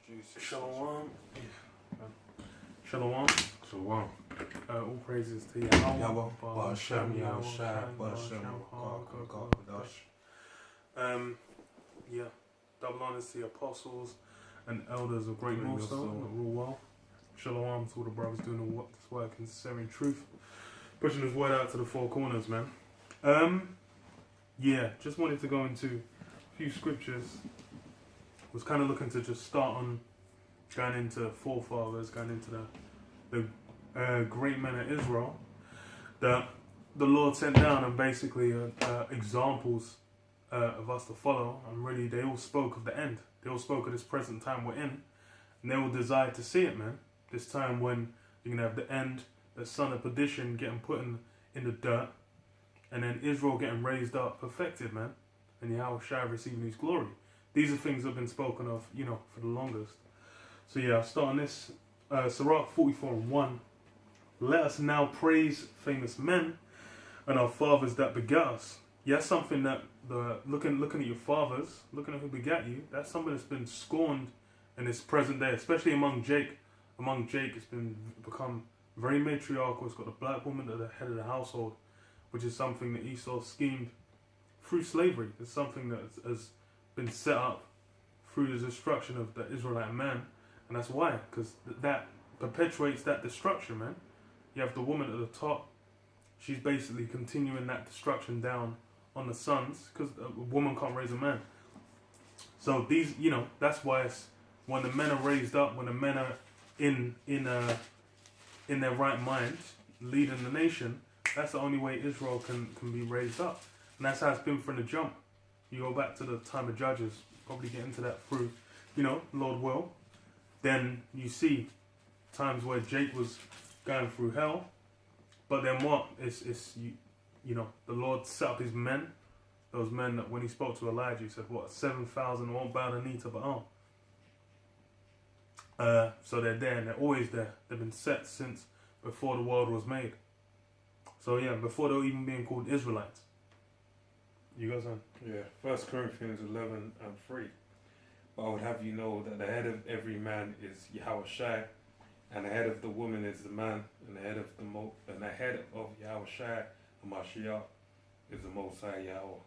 juicy. Shalom. Shalom. Shalom. All praises to Yahweh. Yahweh. Ba'ashem, Yahweh. Shai, Ba'ashem. Yeah. Double honors to the apostles and elders of Great Millstone that rule well. Shalom to all the brothers doing this work in sharing truth. Pushing his word out to the four corners, man. Yeah, just wanted to go into a few scriptures. Was kind of looking to just start on going into forefathers, going into the great men of Israel that the Lord sent down, and basically examples of us to follow. And really, they all spoke of the end. They all spoke of this present time we're in, and they all desired to see it, man. This time when you're gonna have the end, the son of perdition getting put in the dirt, and then Israel getting raised up, perfected, man, and Yahweh Shai receiving his glory. These are things that have been spoken of, for the longest. So yeah, I'll start on this. Sirach 44:1. Let us now praise famous men and our fathers that begat us. Yeah, that's something that looking at your fathers, looking at who begat you, that's something that's been scorned in this present day, especially among Jake. Among Jake, it's become very matriarchal. It's got the black woman at the head of the household, which is something that Esau schemed through slavery. It's something that has been set up through the destruction of the Israelite man, and that's why, because that perpetuates that destruction, man. You have the woman at the top. She's basically continuing that destruction down on the sons, because a woman can't raise a man. So these, that's why it's when the men are raised up, when the men are in their right mind, leading the nation, that's the only way Israel can be raised up. And that's how it's been from the jump. You go back to the time of Judges, probably get into that through, Lord will. Then you see times where Jake was going through hell. But then what? It's the Lord set up his men. Those men that when he spoke to Elijah, he said, 7,000 won't bow the knee to Baal. So they're there, and they're always there. They've been set since before the world was made. So yeah, before they were even being called Israelites. You guys on? Yeah, 1 Corinthians 11:3. But I would have you know that the head of every man is Yahweh Shai, and the head of the woman is the man, and the head of Yahweh Shai, the Mashiach, is the Most High Yahweh.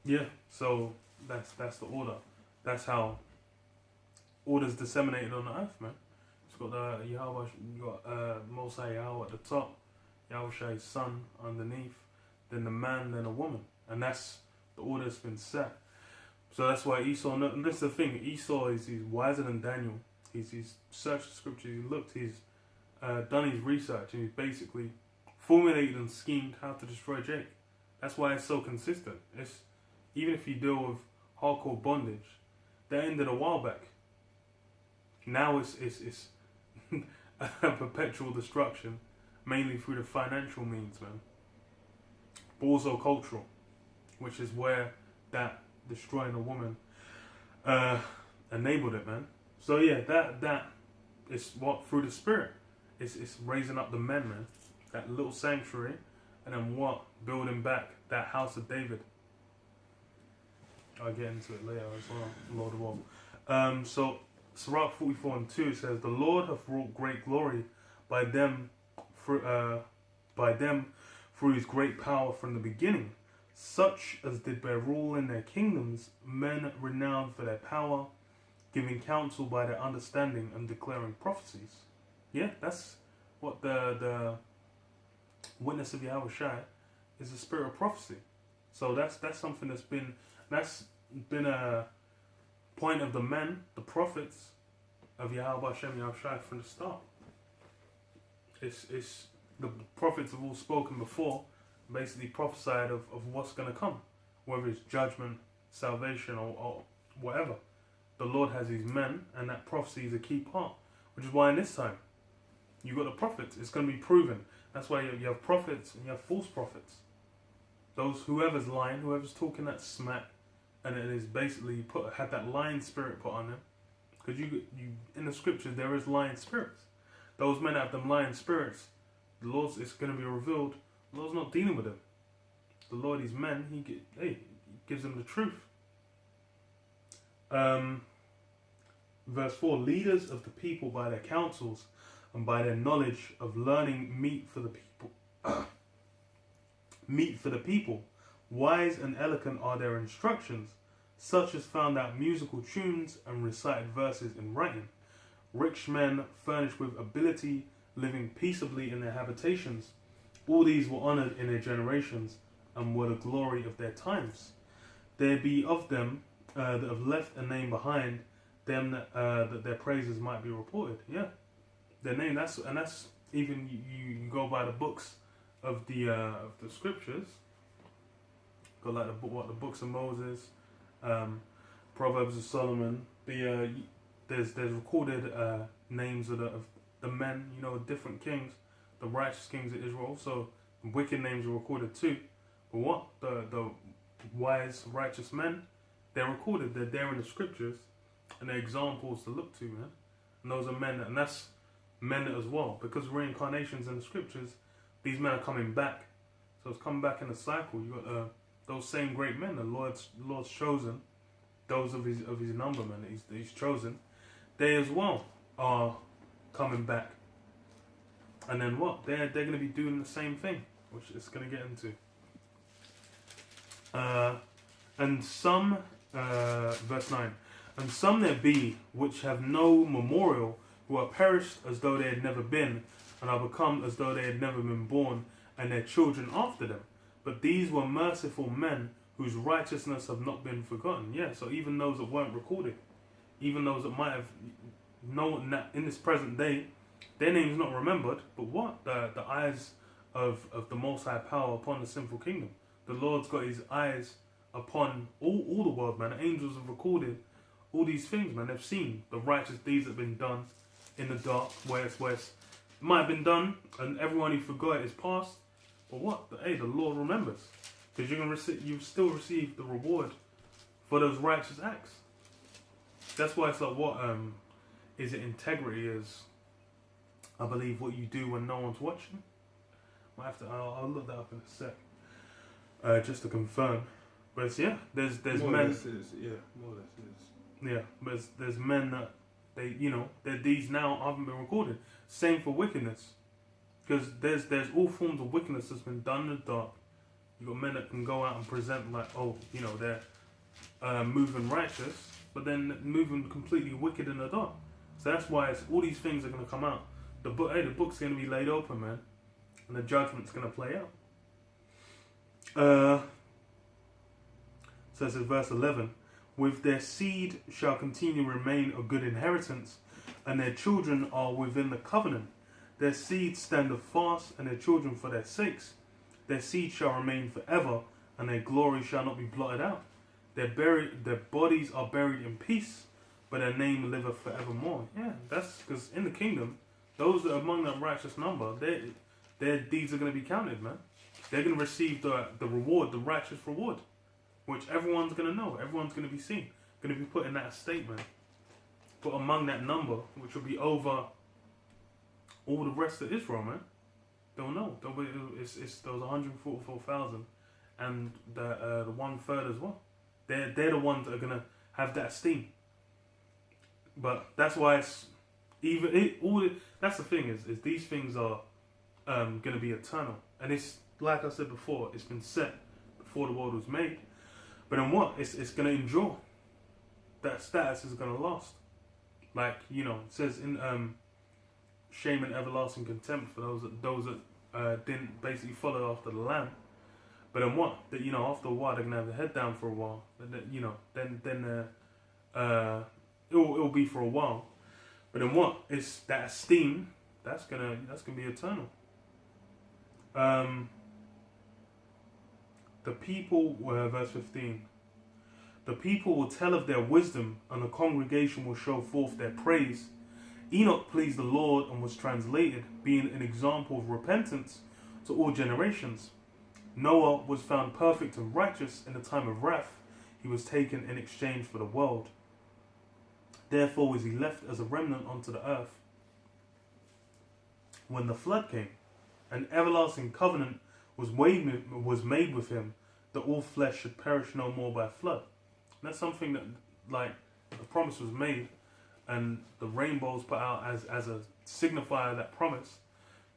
Yeah, so that's the order. That's how order's disseminated on the earth, man. It's got the Yahweh, you got Most High Yahweh at the top, Yahweh Shai's son underneath, then the man, then a woman. And that's the order that's been set. So that's why Esau, and that's the thing, Esau he's wiser than Daniel. He's searched the scriptures, he's done his research, and he's basically formulated and schemed how to destroy Jake. That's why it's so consistent. It's even if you deal with hardcore bondage, that ended a while back. Now it's a perpetual destruction, mainly through the financial means, man. But also cultural, which is where that destroying a woman enabled it, man. So yeah, that is what through the spirit, it's raising up the men, man. That little sanctuary, and then what building back that house of David. I'll get into it later as well. Lord of all. So Sirach 44:2 says, "The Lord hath wrought great glory by them through his great power from the beginning. Such as did bear rule in their kingdoms, men renowned for their power, giving counsel by their understanding and declaring prophecies." Yeah, that's what the witness of Yahweh Shai is, the spirit of prophecy. So that's something that's been a point of the men, the prophets of Yahweh Hashem Yahweh Shai from the start. It's the prophets have all spoken before, basically prophesied of what's going to come, whether it's judgment, salvation, or whatever. The Lord has his men, and that prophecy is a key part, which is why in this time you got the prophets. It's going to be proven. That's why you have prophets and you have false prophets. Whoever's lying, whoever's talking that smack, and it is basically had that lying spirit put on them, because you in the scriptures there is lying spirits. Those men have them lying spirits. The Lord's it's going to be revealed. The Lord's not dealing with them. The Lord, these men, he gives them the truth. Verse 4, leaders of the people by their counsels and by their knowledge of learning meet for the people. Meet for the people. Wise and eloquent are their instructions, such as found out musical tunes and recited verses in writing. Rich men furnished with ability, living peaceably in their habitations. All these were honoured in their generations and were the glory of their times. There be of them that have left a name behind them that their praises might be reported. Yeah, their name. That's even you go by the books of the scriptures. Got like the books of Moses, Proverbs of Solomon. There's recorded names of the men, different kings, the righteous kings of Israel. So wicked names are recorded too. But what the wise righteous men, they're recorded. They're there in the scriptures, and they're examples to look to, man. And those are men, and that's men as well, because reincarnations in the scriptures. These men are coming back, so it's coming back in a cycle. You got those same great men, the Lord's chosen, those of his number, man. He's chosen. They as well are coming back, and then what? They're going to be doing the same thing, which it's going to get into. And some, verse 9, and some there be which have no memorial, who are perished as though they had never been, and are become as though they had never been born, and their children after them. But these were merciful men, whose righteousness have not been forgotten. Yeah, so even those that weren't recorded, even those that might have known that in this present day, their name's not remembered, but what? The eyes of the Most High Power upon the sinful kingdom. The Lord's got his eyes upon all the world, man. The angels have recorded all these things, man. They've seen the righteous deeds that have been done in the dark, where it might have been done, and everyone who forgot it is past. But what? The Lord remembers, because you still receive the reward for those righteous acts. That's why it's like, what is it? Integrity is, I believe, what you do when no one's watching. I'll look that up in a sec, just to confirm. But it's, yeah, there's more men. Or less is, yeah, more or less is. Yeah, but there's men that their deeds now haven't been recorded. Same for wickedness, because there's all forms of wickedness that's been done in the dark. You got men that can go out and present like, they're moving righteous, but then moving completely wicked in the dark. So that's why all these things are going to come out. The book's going to be laid open, man, and the judgment's going to play out. So it says, verse 11, with their seed shall continue remain a good inheritance, and their children are within the covenant. Their seed standeth fast, and their children for their sakes. Their seed shall remain forever, and their glory shall not be blotted out. Their bodies are buried in peace, but their name liveth forevermore. Yeah, that's because in the kingdom, those that are among that righteous number, their deeds are going to be counted, man. They're going to receive the reward, the righteous reward, which everyone's going to know. Everyone's going to be seen. Going to be put in that statement. But among that number, which will be over all the rest of Israel, man, they'll know. It's those 144,000 and the 1/3 as well. They're the ones that are going to have that esteem. But that's why it's that's the thing is these things are going to be eternal. And it's, like I said before, it's been set before the world was made. But then what? It's going to endure. That status is going to last. Like, it says in shame and everlasting contempt for those that didn't basically follow after the Lamb. But then what? That after a while they're gonna have their head down for a while. But then it'll be for a while. But then what? It's that esteem that's gonna be eternal. The people, verse 15. The people will tell of their wisdom, and the congregation will show forth their praise. Enoch pleased the Lord and was translated, being an example of repentance to all generations. Noah was found perfect and righteous in the time of wrath. He was taken in exchange for the world. Therefore was he left as a remnant unto the earth. When the flood came, an everlasting covenant was made with him, that all flesh should perish no more by flood. And that's something that, like, the promise was made and the rainbow's put out as a signifier of that promise.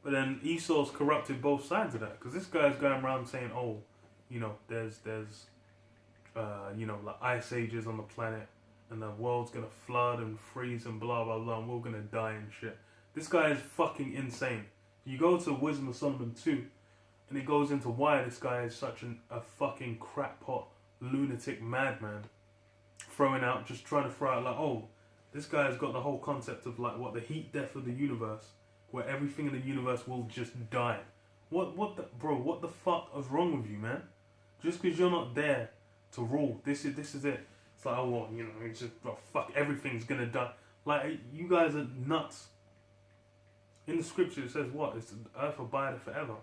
But then Esau's corrupted both sides of that, because this guy's going around saying, oh, there's like ice ages on the planet, and the world's gonna flood and freeze and blah blah blah, and we're gonna die and shit. This guy is fucking insane. You go to Wisdom of Solomon 2, and it goes into why this guy is such a fucking crackpot, lunatic madman, just trying to throw out like, oh, this guy's got the whole concept of like what the heat death of the universe, where everything in the universe will just die. What the fuck is wrong with you, man? Just because you're not there to rule, this is it. It's like, oh well, it's just fuck, everything's gonna die. Like, you guys are nuts. In the scripture it says what? It's the earth abideth forever.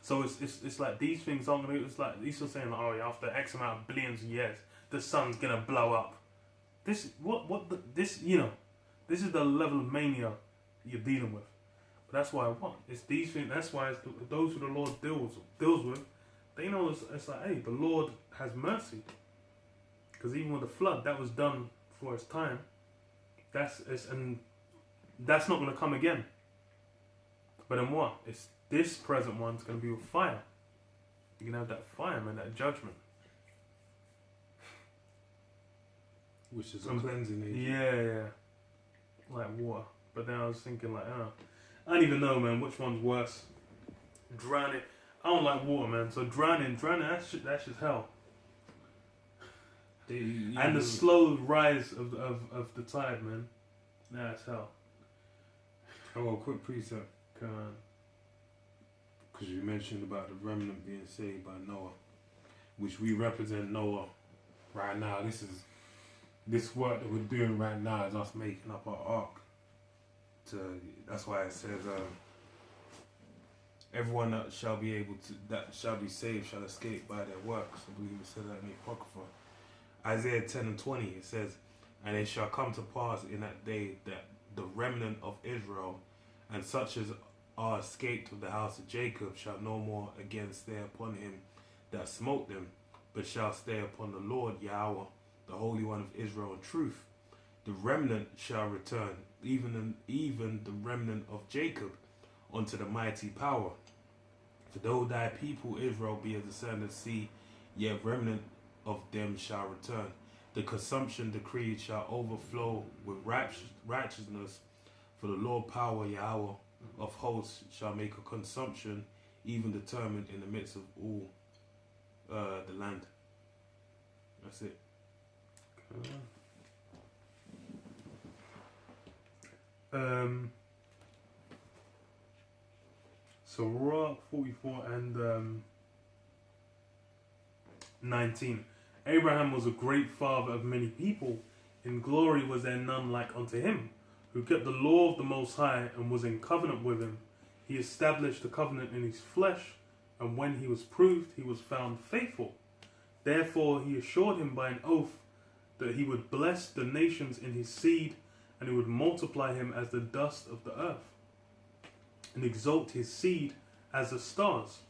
So it's like these things aren't gonna. It's like Esau saying like, oh yeah, after X amount of billions of years, the sun's gonna blow up. This is the level of mania you're dealing with. But that's why it's these things. That's why it's those who the Lord deals with. They know it's like, hey, the Lord has mercy. Because even with the flood, that was done for its time. And that's not going to come again. But then what? It's this present one's going to be with fire. You're going to have that fire, man, that judgment. Which is a cleansing agent. Yeah. Like water. But then I was thinking like, I don't even know, man, which one's worse. Drowning. I don't like water, man. So drowning, that's just hell. And the slow rise of the tide, man. That's hell. Oh, a quick precept. Come on. Because you mentioned about the remnant being saved by Noah, which we represent Noah right now. This work that we're doing right now is us making up our ark. That's why it says, everyone that shall be saved shall escape by their works. I believe it says that in the Apocrypha. Isaiah 10:20, it says, and it shall come to pass in that day that the remnant of Israel and such as are escaped of the house of Jacob shall no more again stay upon him that smote them, but shall stay upon the Lord Yahweh, the Holy One of Israel in truth. The remnant shall return, even the remnant of Jacob, unto the mighty power. For though thy people Israel be as the sand of the sea, yet remnant of them shall return. The consumption decreed shall overflow with righteousness, for the Lord power Yahweh of hosts shall make a consumption even determined in the midst of all the land. That's it. So Rock 44 and 19. Abraham was a great father of many people. In glory was there none like unto him, who kept the law of the Most High and was in covenant with him. He established the covenant in his flesh, and when he was proved, he was found faithful. Therefore he assured him by an oath that he would bless the nations in his seed, and he would multiply him as the dust of the earth, and exalt his seed as the stars,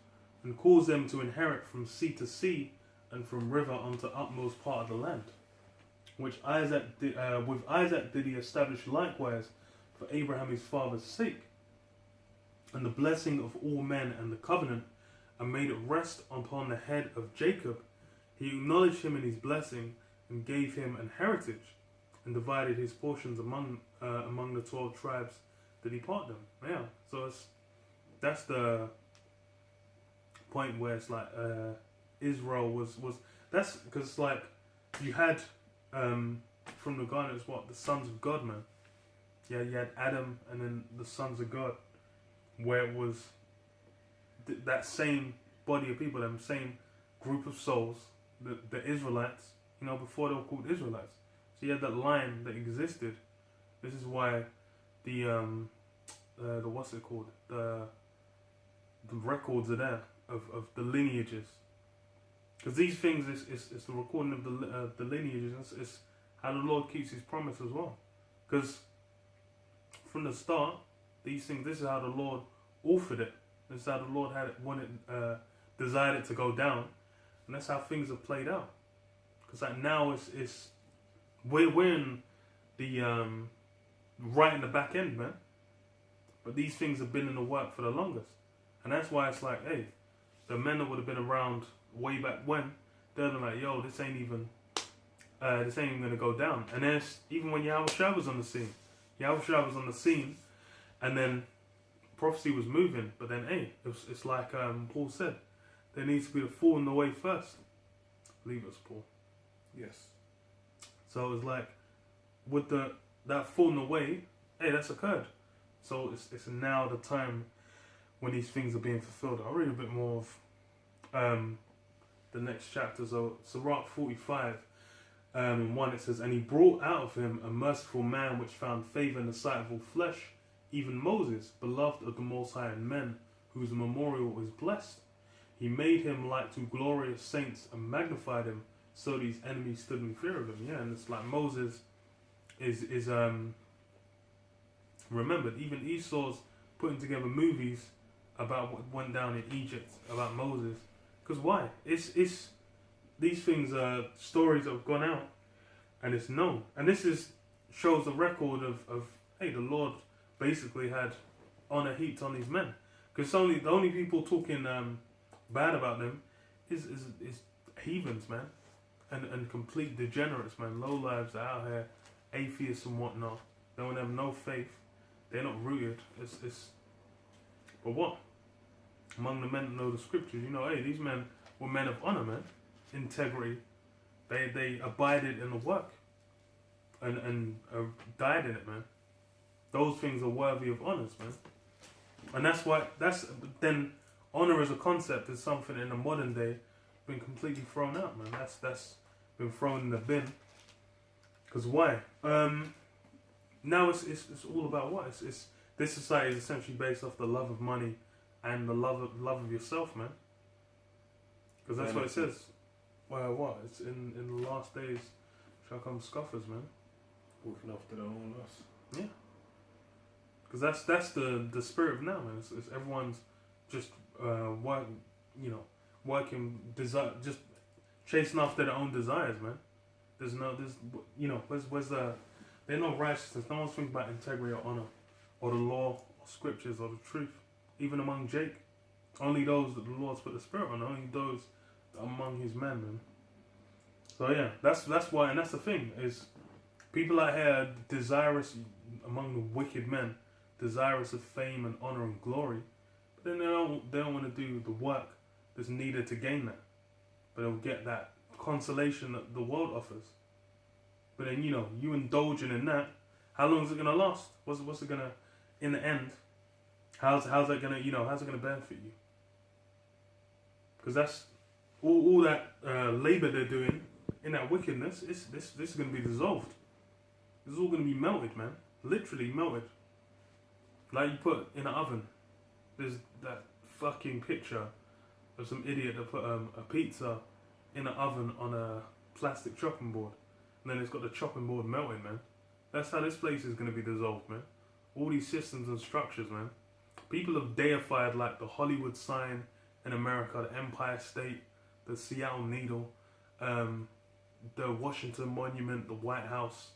and cause them to inherit from sea to sea, and from river unto utmost part of the land. Which with Isaac did he establish likewise for Abraham his father's sake, and the blessing of all men and the covenant, and made it rest upon the head of Jacob. He acknowledged him in his blessing, and gave him an heritage, and divided his portions among the 12 tribes that he part them. Yeah, so that's the point where it's like Israel was that's because like you had from the garden, it's what the sons of God, man. Yeah, you had Adam and then the sons of God, where it was that same body of people, that same group of souls, the Israelites, before they were called Israelites. So you had that line that existed. This is why the what's it called? The records are there of the lineages. Because these things is the recording of the lineages. It's how the Lord keeps his promise as well. Because from the start, these things, this is how the Lord authored it. This is how the Lord desired it to go down. And that's how things have played out. Because like now we're in the right in the back end, man. But these things have been in the work for the longest, and that's why it's like, hey, the men that would have been around way back when, they're like, yo, this ain't even gonna go down. And then even when Yahweh Shah was on the scene, and then prophecy was moving, but then hey, it's like Paul said, there needs to be the fall in the way first. I believe it's Paul. Yes. So it was like, with that fall in the way, hey, that's occurred. So it's now the time when these things are being fulfilled. I'll read a bit more of the next chapter. So Sirach 45, in 1 it says, and he brought out of him a merciful man which found favour in the sight of all flesh, even Moses, beloved of the Most High and men, whose memorial is blessed. He made him like to glorious saints and magnified him, so these enemies stood in fear of him. Yeah, and it's like Moses is remembered. Even Esau's putting together movies about what went down in Egypt about Moses. Because why? It's these things are stories that have gone out, and it's known. And this shows the record of hey, the Lord basically had honor heaped on these men. Because the only people talking bad about them is heathens, man, and complete degenerates, man. Low lives are out here, atheists and whatnot. They don't have no faith. They're not rooted. But what? Among the men that know the scriptures, hey, these men were men of honor, man. Integrity. They abided in the work and died in it, man. Those things are worthy of honors, man. And that's why then honor as a concept is something in the modern day been completely thrown out, man. That's been thrown in the bin. Because why? Now it's all about what? This society is essentially based off the love of money and the love of yourself, man. Because that's what it says. Well, what? It's in the last days shall come scoffers, man. Walking after their own lust. Yeah. Because that's the spirit of now, man. It's everyone's just working desire, just chasing after their own desires, man. Where's the there's no righteousness. No one's thinking about integrity or honor, or the law, or scriptures, or the truth. Even among Jake, only those that the Lord's put the spirit on, only those among His men, man. So yeah, that's why, and that's the thing is, people out here are desirous among the wicked men, desirous of fame and honor and glory, but then they don't want to do the work that's needed to gain that. But they'll get that consolation that the world offers. But then you indulging in that, how long is it gonna last? What's it gonna, in the end? How's that gonna how's it gonna benefit you? Because that's all that labor they're doing in that wickedness. This is gonna be dissolved. This is all gonna be melted, man. Literally melted. Like you put in an oven. There's that fucking picture of some idiot that put a pizza in an oven on a plastic chopping board, and then it's got the chopping board melting, man. That's how this place is gonna be dissolved, man. All these systems and structures, man. People have deified like the Hollywood sign in America, the Empire State, the Seattle Needle, the Washington Monument, the White House.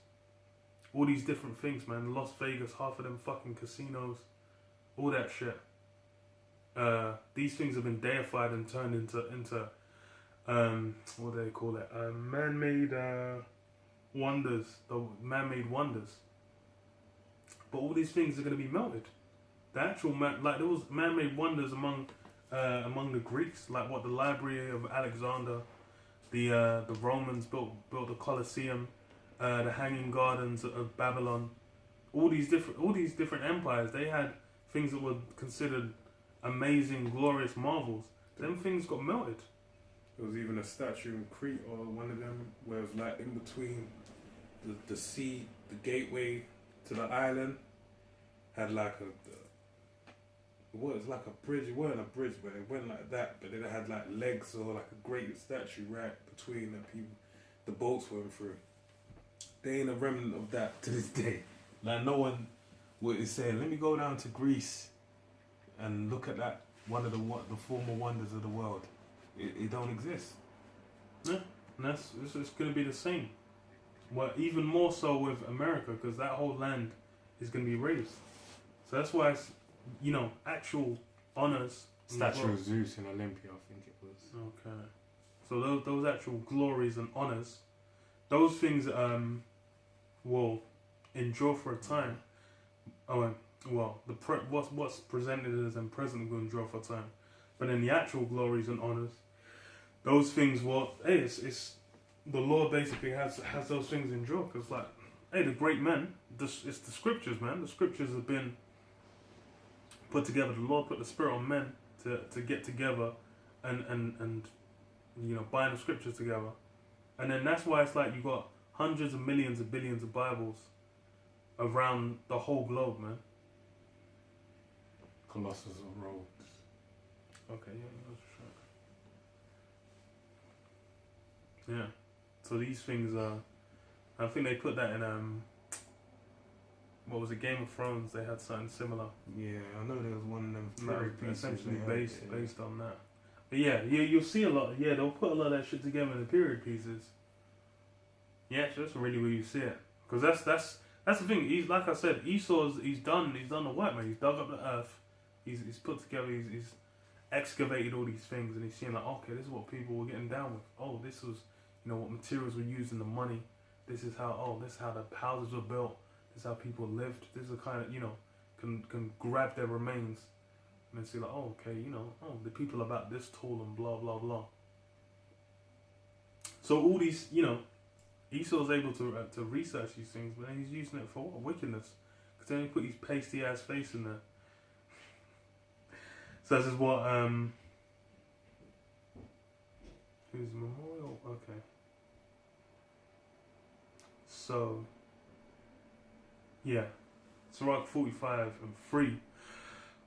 All these different things, man. Las Vegas, half of them fucking casinos, all that shit. These things have been deified and turned into what do they call it? Man-made wonders, the man-made wonders. But all these things are going to be melted. The actual there was man-made wonders among the Greeks, like what the Library of Alexander, the Romans built the Colosseum, the Hanging Gardens of Babylon. All these different empires, they had things that were considered amazing, glorious marvels. Them things got melted. There was even a statue in Crete or one of them where it was like in between the sea, the gateway to the island, had like it was like a bridge. It wasn't a bridge, but it went like that. But it had like legs or like a great statue right between the boats went through. There ain't a remnant of that to this day. Like no one is saying, let me go down to Greece and look at that, one of the former wonders of the world. It don't exist. Yeah, and it's going to be the same. Well, even more so with America, because that whole land is going to be raised. So that's why it's, actual honors. Statue of Zeus in Olympia, I think it was. Okay. So those actual glories and honors, those things will endure for a time. Oh, well, what's presented as in present will endure for a time, but then the actual glories and honors, those things it's the Lord basically has those things endure, because like, hey, the great men, it's the scriptures, man. The scriptures have been put together. The Lord put the Spirit on men to get together and bind the scriptures together, and then that's why it's like you got hundreds of millions of billions of Bibles around the whole globe, man. Colossus of Rhodes. Okay, yeah. So these things are, I think they put that in what was it, Game of Thrones? They had something similar. Yeah, I know there was one of them Like, pieces essentially they had, based on that. But yeah, you'll see a lot. Yeah, they'll put a lot of that shit together in the period pieces. Yeah, so that's really where you see it, because that's the thing. He's, like I said, he's done the work, man. He's dug up the earth. He's put together. He's excavated all these things, and he's seen like, okay, this is what people were getting down with. Oh, this was, what materials were used in the money. This is how the houses were built. This is how people lived. This is the kind of, can grab their remains and then see like, oh, okay, the people about this tall and blah blah blah. So all these, Esau's able to research these things, but then he's using it for what? Wickedness. Because then he put his pasty ass face in there. So this is what who's memorial? Okay. So yeah. Sirach 45:3.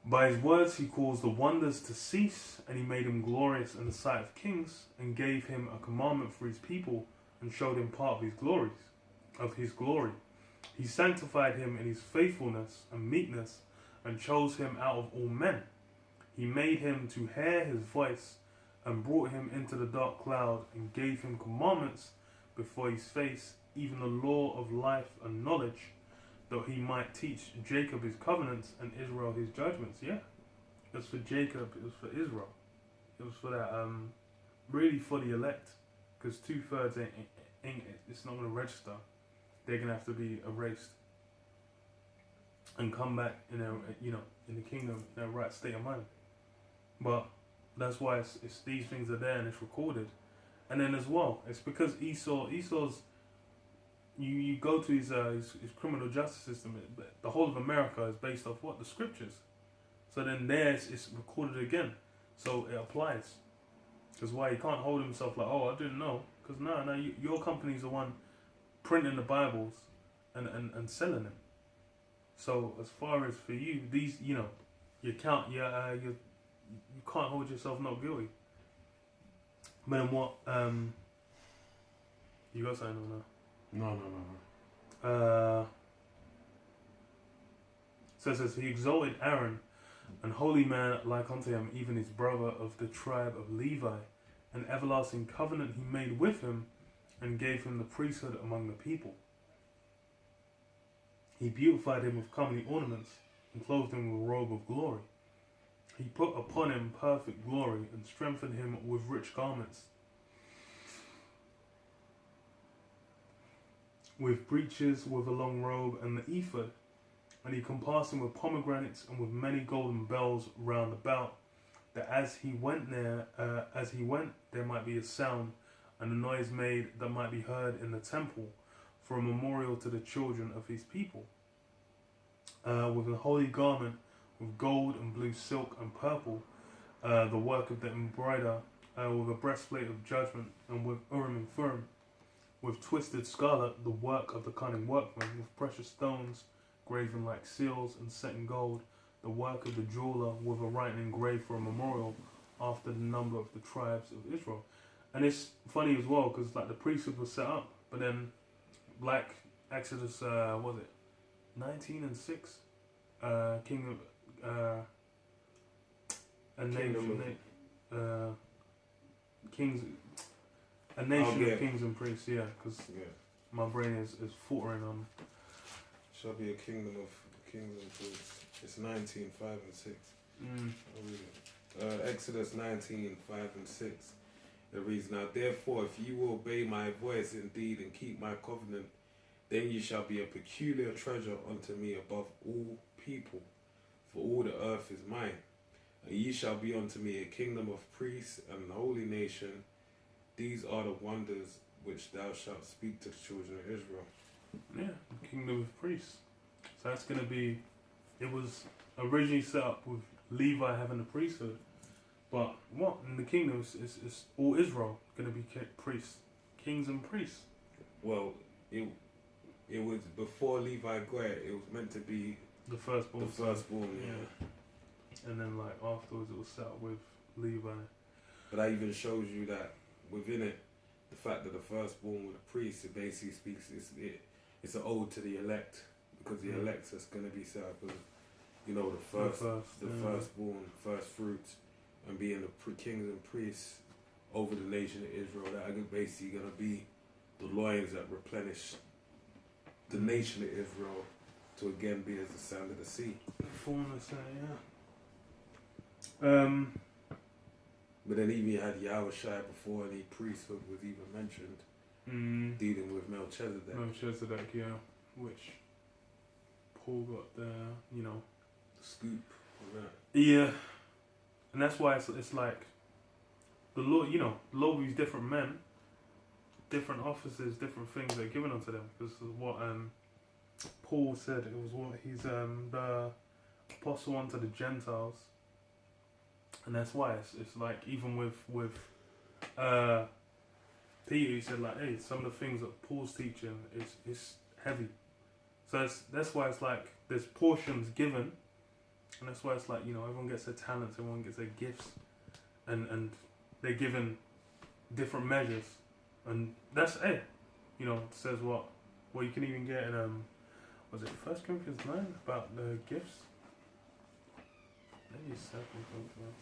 By his words he caused the wonders to cease, and he made him glorious in the sight of kings, and gave him a commandment for his people, and showed him part of his glory. He sanctified him in his faithfulness and meekness, and chose him out of all men. He made him to hear his voice, and brought him into the dark cloud, and gave him commandments before his face, even the law of life and knowledge, that he might teach Jacob his covenants and Israel his judgments. Yeah, it was for Jacob, it was for Israel, it was for that really for the elect, because 2/3 ain't it's not going to register. They're going to have to be erased and come back in in the kingdom in their right state of mind. But that's why it's these things are there and it's recorded. And then as well, it's because Esau's you go to his criminal justice system. The whole of America is based off what? The scriptures. So then it's recorded again. So it applies. Because why he can't hold himself like, oh, I didn't know. Because no, your company's the one printing the Bibles and selling them. So as far as for you, these you can't hold yourself not guilty. But then what? You got something on that? No. So it says he exalted Aaron, an holy man like unto him, even his brother of the tribe of Levi, an everlasting covenant he made with him, and gave him the priesthood among the people. He beautified him with comely ornaments, and clothed him with a robe of glory. He put upon him perfect glory, and strengthened him with rich garments, with breeches, with a long robe, and the ephod. And he compassed him with pomegranates, and with many golden bells round about, that as he went, there might be a sound, and a noise made that might be heard in the temple, for a memorial to the children of his people. With a holy garment, with gold and blue silk and purple, the work of the embroider, with a breastplate of judgment, and with Urim and Thummim, with twisted scarlet, the work of the cunning workman, with precious stones graven like seals and set in gold, the work of the jeweler, with a writing engraved for a memorial after the number of the tribes of Israel. And it's funny as well, because like the priesthood was set up, but then like Exodus, 19:6, King of kings, a nation of kings and priests, yeah, because my brain is faltering on. Shall be a kingdom of kings and priests. It's 19, 5 and 6. I'll read it. Exodus 19, 5 and 6. It reads, Now therefore, if you will obey my voice indeed and keep my covenant, then you shall be a peculiar treasure unto me above all people, for all the earth is mine. And ye shall be unto me a kingdom of priests and an holy nation. These are the wonders which thou shalt speak to the children of Israel. Yeah, the kingdom of priests. So that's going to be, it was originally set up with Levi having the priesthood. But what? In the kingdom, it's all Israel going to be priests, kings and priests. Well, it was before Levi got it, it was meant to be the firstborn. The firstborn, yeah. And then like afterwards it was set up with Levi. But that even shows you that within it, the fact that the firstborn with a priest, it basically speaks, it's an ode to the elect, because the elect is going to be set up as, you know, the firstborn, first fruits, and being the kings and priests over the nation of Israel, that are basically going to be the loins that replenish the nation of Israel to again be as the sand of the sea. Fullness, yeah. But then even you had Yahushua before any priesthood was even mentioned, dealing with Melchizedek. Melchizedek, yeah, which Paul got the, you know, scoop of that. Yeah, and that's why it's like the Lord, you know, the Lord with these different men, different offices, different things that are given unto them. This is what Paul said. It was what he's the apostle unto the Gentiles. And that's why it's like even with Peter, he said like, hey, some of the things that Paul's teaching is heavy. So that's why it's like there's portions given, and that's why it's like, you know, everyone gets their talents, everyone gets their gifts, and they're given different measures, and that's it. You know, it says what you can even get in was it 1 Corinthians 9 about the gifts? Maybe 2 Corinthians.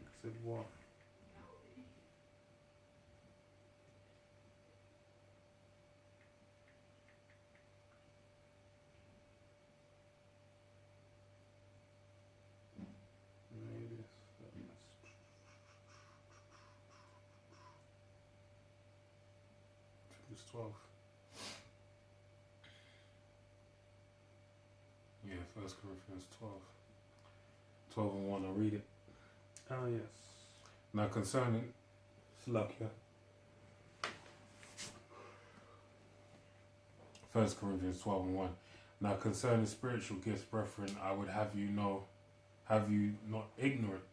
I said what? Maybe it's 12. Yeah, 1 Corinthians 12. 12 and 1, I'll read it. Oh, yes. Now concerning Slakia. 1 Corinthians 12 and 1. Now concerning spiritual gifts, brethren, I would have you not ignorant.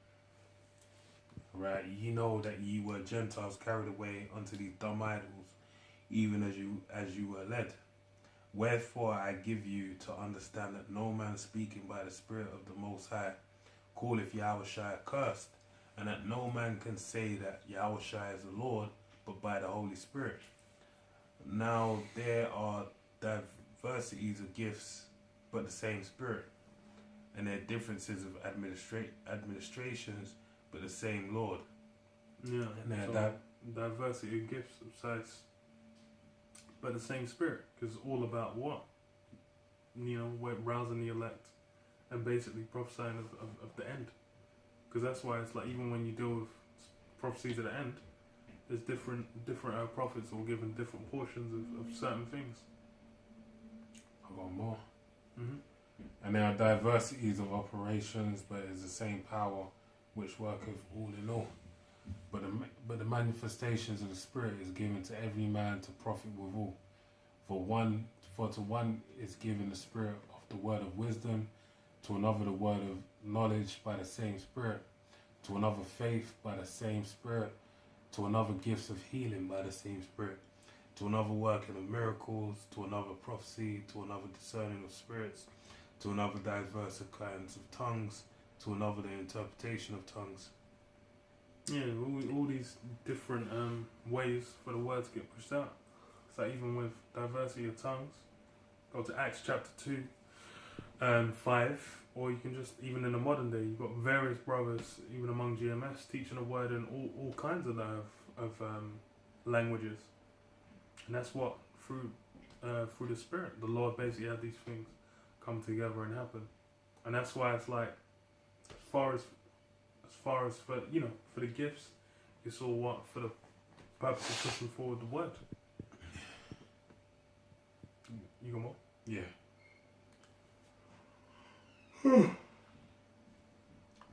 Right? Ye know that ye were Gentiles carried away unto these dumb idols, even as you were led. Wherefore I give you to understand that no man speaking by the Spirit of the Most High calleth Yahushua accursed, and that no man can say that Yahushua is the Lord, but by the Holy Spirit. Now there are diversities of gifts, but the same Spirit, and there are differences of administrations, but the same Lord. Yeah, and there so diversity of gifts of size, but the same Spirit, because it's all about what? You know, we're rousing the elect and basically prophesying of the end. Because that's why it's like, even when you deal with prophecies at the end, there's different prophets all given different portions of certain things. I got more. Mm-hmm. And there are diversities of operations, but it's the same power which worketh all in all. But the manifestations of the Spirit is given to every man to profit withal. For to one is given the Spirit of the word of wisdom, to another the word of knowledge by the same Spirit, to another faith by the same Spirit, to another gifts of healing by the same Spirit, to another working of miracles, to another prophecy, to another discerning of spirits, to another diverse kinds of tongues, to another the interpretation of tongues. Yeah, all these different ways for the word to get pushed out. It's like even with diversity of tongues, go to Acts chapter 2 and 5, or you can just, even in the modern day, you've got various brothers, even among GMS, teaching the word in all kinds of languages, and that's what through the Spirit, the Lord basically had these things come together and happen, and that's why it's like, as far as for for the gifts, it's all what for the purpose of pushing forward the word. You got more? Yeah.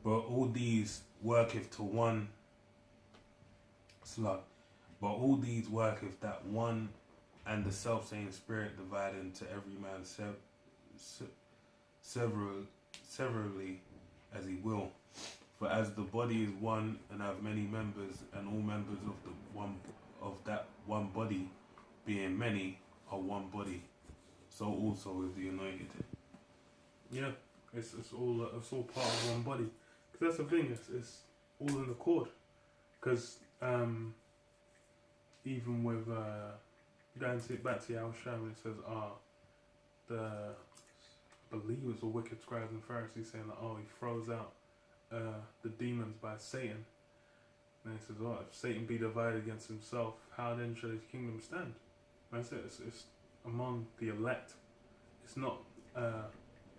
But all these worketh to one slug. But all these worketh that one and the self-same Spirit divide into every man severally as he will. For as the body is one and have many members, and all members of that one body, being many, are one body, so also is the anointed. Yeah, it's all part of one body. Because that's the thing, it's all in the cord. Because even with going back to Yahushua, when it says, the believers or wicked scribes and Pharisees saying that, he throws out the demons by Satan. And he says, if Satan be divided against himself, how then shall his kingdom stand? And that's it. It's among the elect. It's not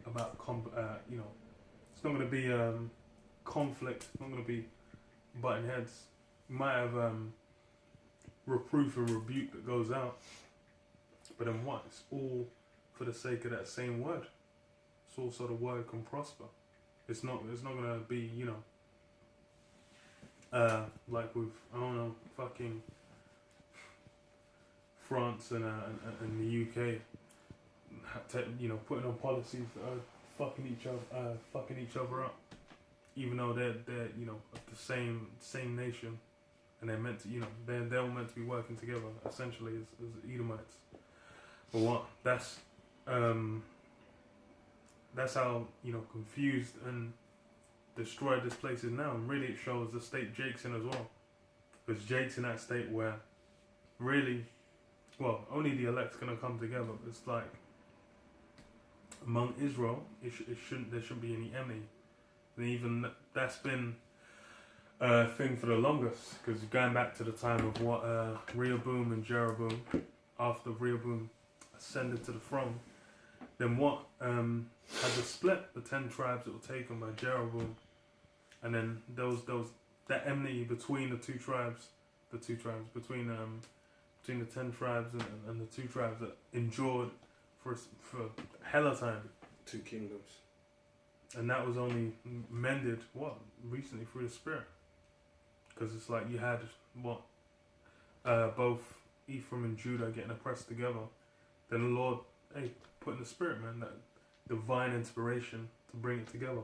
about it's not going to be conflict. It's not going to be butting heads. You might have reproof and rebuke that goes out, but then what? It's all for the sake of that same word. It's all so the word can prosper. It's not going to be like with fucking France and the UK, putting on policies that are fucking each other up, even though they're of the same nation, and they're meant to they're all meant to be working together essentially as Edomites. But what? That's how confused and destroyed this place is now, and really it shows the state Jake's in as well, because Jake's in that state where really, only the elect's gonna come together. It's like among Israel, there shouldn't be any enemy, and even that's been a thing for the longest, because going back to the time of what Rehoboam and Jeroboam, after Rehoboam ascended to the throne, then what had the split, the 10 tribes that were taken by Jeroboam, and then that enmity between the two tribes, between the 10 tribes and the 2 tribes that endured for hella time. 2 kingdoms. And that was only mended recently through the Spirit, because it's like you had both Ephraim and Judah getting oppressed together. Then the Lord put in the Spirit, man, that divine inspiration to bring it together.